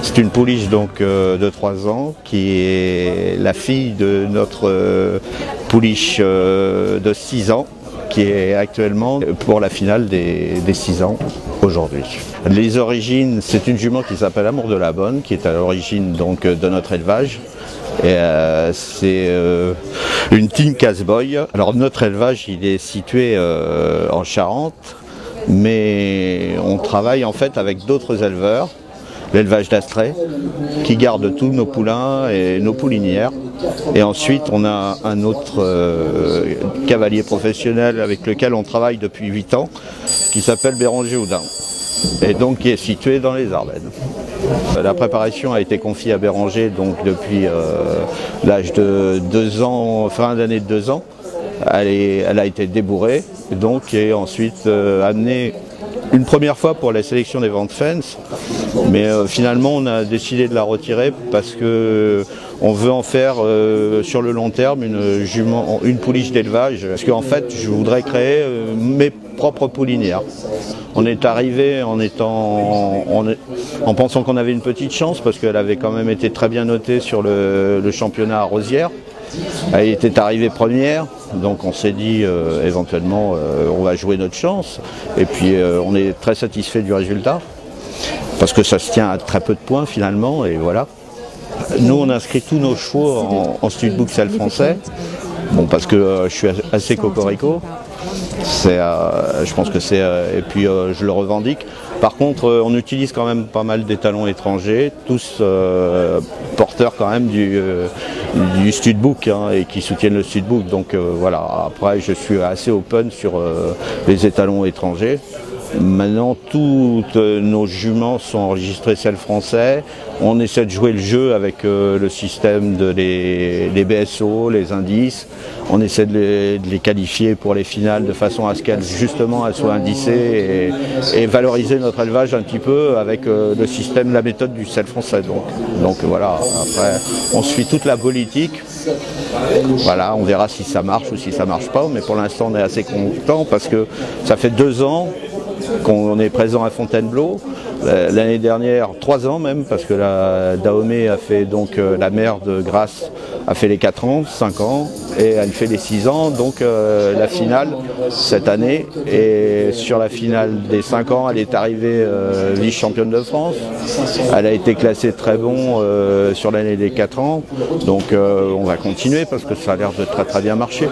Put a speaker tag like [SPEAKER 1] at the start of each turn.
[SPEAKER 1] C'est une pouliche donc de 3 ans qui est la fille de notre pouliche de 6 ans qui est actuellement pour la finale des 6 ans aujourd'hui. Les origines, c'est une jument qui s'appelle Amour de la Bonne, qui est à l'origine donc de notre élevage. Et c'est une Team Casboy. Alors notre élevage il est situé en Charente, mais on travaille en fait avec d'autres éleveurs, l'élevage d'Astrée, qui garde tous nos poulains et nos poulinières. Et ensuite on a un autre cavalier professionnel avec lequel on travaille depuis 8 ans, qui s'appelle Béranger Houdin, et donc qui est situé dans les Ardennes. La préparation a été confiée à Béranger donc depuis l'âge de 2 ans, fin d'année de 2 ans. Elle a été débourrée donc, et ensuite amenée une première fois pour la sélection des ventes fence, mais finalement on a décidé de la retirer parce que on veut en faire sur le long terme une pouliche d'élevage, parce qu'en fait je voudrais créer mes propres poulinières. On est arrivé en pensant qu'on avait une petite chance parce qu'elle avait quand même été très bien notée sur le championnat à Rosières. Elle était arrivée première, donc on s'est dit éventuellement on va jouer notre chance, et puis on est très satisfait du résultat parce que ça se tient à très peu de points finalement, et voilà. Nous on inscrit tous nos chevaux en studbook selle français, bon, parce que je suis assez cocorico. Je pense que c'est et puis je le revendique. Par contre on utilise quand même pas mal d'étalons étrangers, tous porteurs quand même du studbook, hein, et qui soutiennent le studbook, donc voilà. Après je suis assez open sur les étalons étrangers. Maintenant toutes nos juments sont enregistrées selle français. On essaie de jouer le jeu avec le système de les BSO, les indices. On essaie de les qualifier pour les finales de façon à ce qu'elles justement elles soient indicées, et valoriser notre élevage un petit peu avec le système, la méthode du selle français. Donc voilà, après on suit toute la politique. Voilà, on verra si ça marche ou si ça marche pas, mais pour l'instant on est assez content parce que ça fait 2 ans qu'on est présent à Fontainebleau. L'année dernière, 3 ans même, parce que la Dahomey a fait donc la mère de Grasse a fait les 4 ans, 5 ans, et elle fait les 6 ans, donc la finale cette année. Et sur la finale des 5 ans, elle est arrivée vice-championne de France. Elle a été classée très bon sur l'année des 4 ans, donc on va continuer parce que ça a l'air de très très bien marcher.